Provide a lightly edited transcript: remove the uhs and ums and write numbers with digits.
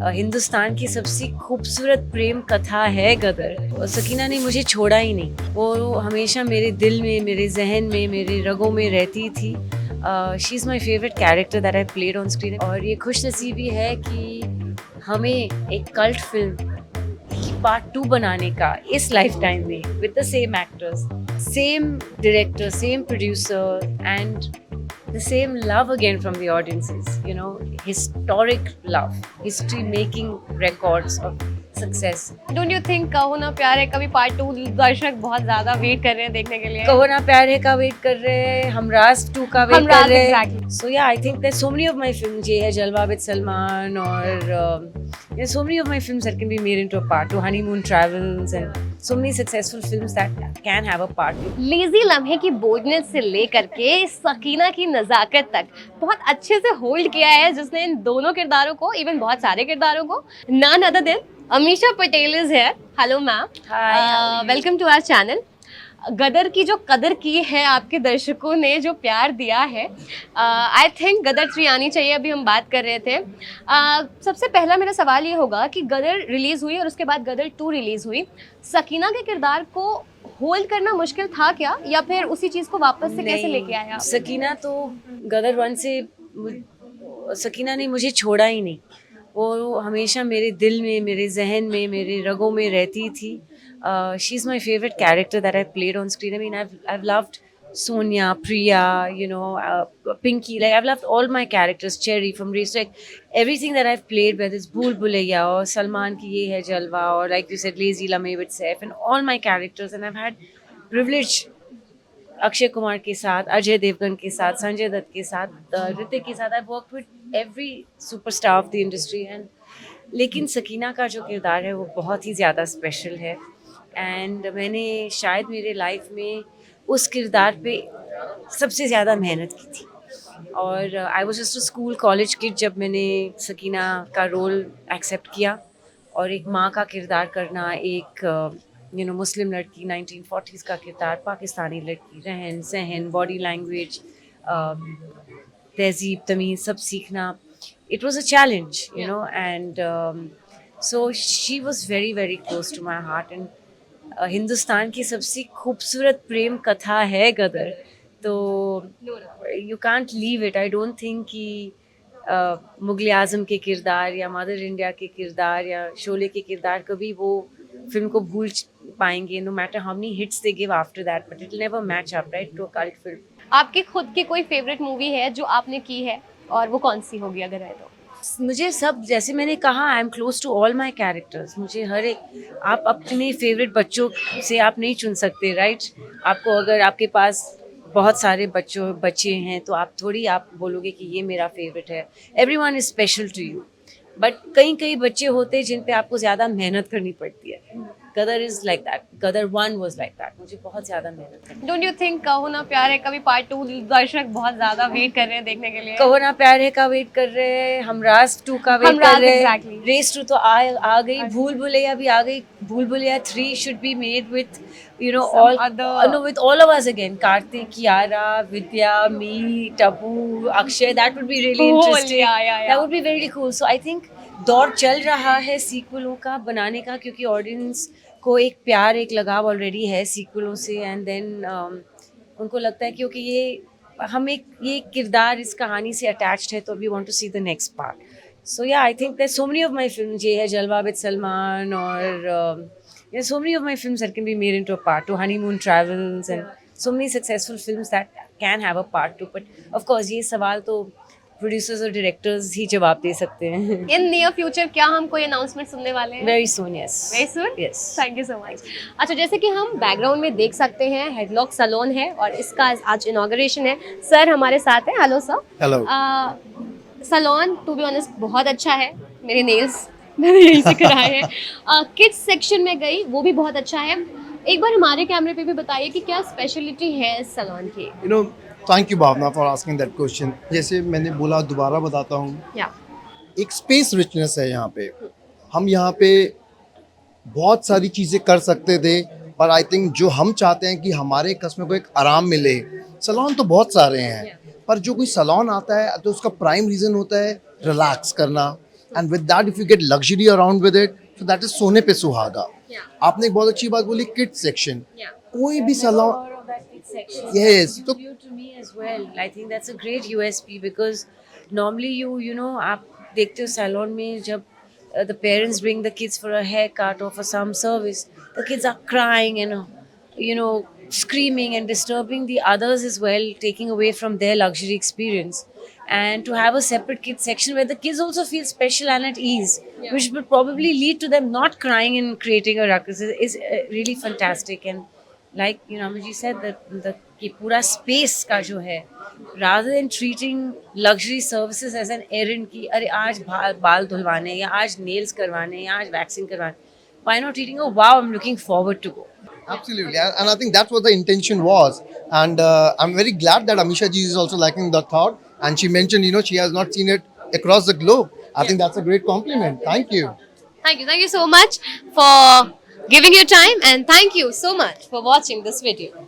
हिंदुस्तान की सबसे खूबसूरत प्रेम कथा है गदर। और सकीना ने मुझे छोड़ा ही नहीं, वो हमेशा मेरे दिल में, मेरे जहन में, मेरे रगों में रहती थी। She is my favourite character that I played on screen. और ये खुश नसीबी है कि हमें एक कल्ट फिल्म की पार्ट 2 बनाने का इस लाइफ टाइम में with the same actors, same director, same producer, and the same love again from the audiences. You know, historic love, history making records of success. Don't you think कहो ना प्यार है कभी part 2 दर्शक बहुत ज्यादा wait कर रहे हैं देखने के लिए? कहो ना प्यार है का वेट कर रहे हैं, हमराज 2 का वेट हमराज, कर रहे हैं। exactly. So yeah, I think there's so many of my films, ये है जलवा with Salman, और there's so many of my films that can be made into a part 2, honeymoon travels, and so many successful films that can have a part 2. Lazy लम्हे की बोझनेस से लेकर के सकीना की नज़ाकत तक बहुत अच्छे से होल्ड किया है जिसने इन दोनों किरदारों को, इवन बहुत सारे किरदारों को। None other than Ameesha Patel is here. Hello ma'am, Hi. Welcome to our channel. Gadar की जो कदर की है, आपके दर्शकों ने जो प्यार दिया है, आई थिंक गदर 3 आनी चाहिए। अभी हम बात कर रहे थे। सबसे पहला मेरा सवाल ये होगा कि गदर रिलीज़ हुई और उसके बाद गदर 2 रिलीज़ हुई, सकीना के किरदार को होल्ड करना मुश्किल था क्या, या फिर उसी चीज़ को वापस से कैसे लेके आया आप? सकीना तो गदर 1 से सकीना ने मुझे छोड़ा ही नहीं, वो हमेशा मेरे दिल में, मेरे जहन में, मेरे रगों में रहती थी। She is my favourite character that I played on screen. I mean I've loved Sonia, Priya, you know, Pinky, like I've loved all my characters, Cherry from Race, like everything that I've played, whether it's Bhool Bhulaiya or Salman ki Ye Hai Jalwa, or like you said, Lazy Lame with Saif, and all my characters, and I've had privilege Akshay Kumar के साथ, अजय देवगन के साथ, संजय दत्त के साथ, ऋतिक के साथ। I work with every superstar of the industry, and लेकिन सकीना का जो किरदार है वो बहुत ही ज़्यादा स्पेशल है। एंड मैंने शायद मेरे लाइफ में उस किरदार पे सबसे ज़्यादा मेहनत की थी। और I was just a school college kid जब मैंने सकीना का रोल एक्सेप्ट किया। और एक माँ का किरदार करना, एक मुस्लिम लड़की, 1940s का किरदार, पाकिस्तानी लड़की, रहन सहन, बॉडी लैंग्वेज, तहजीब तमीज़ सब सीखना, it was a challenge, you know. And so she was very very close to my heart. And Hindustan की सबसे खूबसूरत प्रेम कथा है गदर, तो you can't leave it. I don't think कि मुगल आज़म के किरदार या मदर इंडिया के किरदार या शोले के किरदार कभी वो फिल्म को भूल पाएंगे, no matter how many hits they give after that, but it never match up right to a cult film. आपकी खुद की कोई फेवरेट मूवी है जो आपने की है, और वो कौन सी होगी अगर है तो? मुझे सब, जैसे मैंने कहा, I am close to all my characters. मुझे हर एक, आप अपने फेवरेट बच्चों से आप नहीं चुन सकते राइट। आपको अगर आपके पास बहुत सारे बच्चे हैं तो आप थोड़ी आप बोलोगे कि ये मेरा फेवरेट है। Everyone is special to you, but कई बच्चे होते हैं जिन पे आपको ज़्यादा मेहनत करनी पड़ती है। Gadar is like that, Gadar 1 was like that, मुझे बहुत ज़्यादा मेहनत करनी। डोंट यू थिंक कहो ना प्यार है कभी पार्ट 2 दर्शक बहुत ज्यादा वेट कर रहे हैं देखने के लिए? कहो ना प्यार है का वेट कर रहे हैं, हमराज 2 का वेट हमराज, कर रहे हैं, exactly. रेस 2 तो आ गई, भूल भुलैया भी आ गई। भूल Bhulaiyaa 3 should be made with with all of us again, Karthik, Kiara, Vidya, me, Tabu, Akshay. That would be really Cool, interesting. yeah. That would be very cool. So I think दौर चल रहा है सीक्वलों का बनाने का, क्योंकि ऑडियंस को एक प्यार, एक लगाव ऑलरेडी है सीक्वलों से। एंड देन उनको लगता है क्योंकि ये किरदार इस कहानी से अटैच्ड है, तो we want to see the next part. So yeah I think there so many of my films, ये है जलवा विद सलमान, और so many of my films that can be made into a part 2, honeymoon travels, and so many successful films that can have a part 2. But of course ये सवाल तो producers और directors ही जवाब दे सकते हैं। इन नियर फ्यूचर क्या हम कोई अनाउंसमेंट सुनने वाले हैं? Very soon, yes. Very soon? Yes. Thank you so much. अच्छा, जैसे कि हम बैकग्राउंड में देख सकते हैं, हेडलॉक सैलून है और इसका आज इनॉग्रेशन है। सर हमारे साथ हैं। Hello sir. Hello. Salon to be honest बहुत अच्छा है। मेरे नेल्स मैंने यहीं से कराए हैं। किड्स सेक्शन में गई, वो भी बहुत अच्छा है। एक बार हमारे कैमरे पे भी बताइए कि क्या स्पेशलिटी है इस सैलून की? Thank you Bhavna for asking that question. जैसे मैंने बोला, दोबारा बताता हूँ, एक स्पेस रिचनेस है यहाँ पे। हम यहाँ पे बहुत सारी चीज़ें कर सकते थे, पर आई थिंक जो हम चाहते हैं कि हमारे कस्टमर को एक आराम मिले, सैलून तो बहुत सारे हैं, पर जो कोई सैलून आता है तो उसका प्राइम रीज़न होता है रिलैक्स करना, and with that if you get luxury around with it, so that is सोने पे सुहागा. Yeah. आपने एक बहुत अच्छी बात बोली, kids section. Yeah. कोई भी Never salon, heard of that big section. Yes, That's so- new to me as well. I think that's a great USP because normally you know आप देखते हो salon में जब the parents bring the kids for a haircut or for some service, the kids are crying and screaming and disturbing the others as well, taking away from their luxury experience. And to have a separate kids section where the kids also feel special and at ease, Yeah. which would probably lead to them not crying and creating a ruckus, is really fantastic. And like Amarji said, the कि पूरा space का जो है, rather than treating luxury services as an errand कि अरे आज बाल धुलवाने या आज nails करवाने या आज waxing करवाने, why not treating wow, I'm looking forward to go. Absolutely, and I think that's what the intention was. And I'm very glad that Amisha ji is also liking the thought. And she mentioned, she has not seen it across the globe. I think that's a great compliment. Thank you. Thank you so much for giving your time, and thank you so much for watching this video.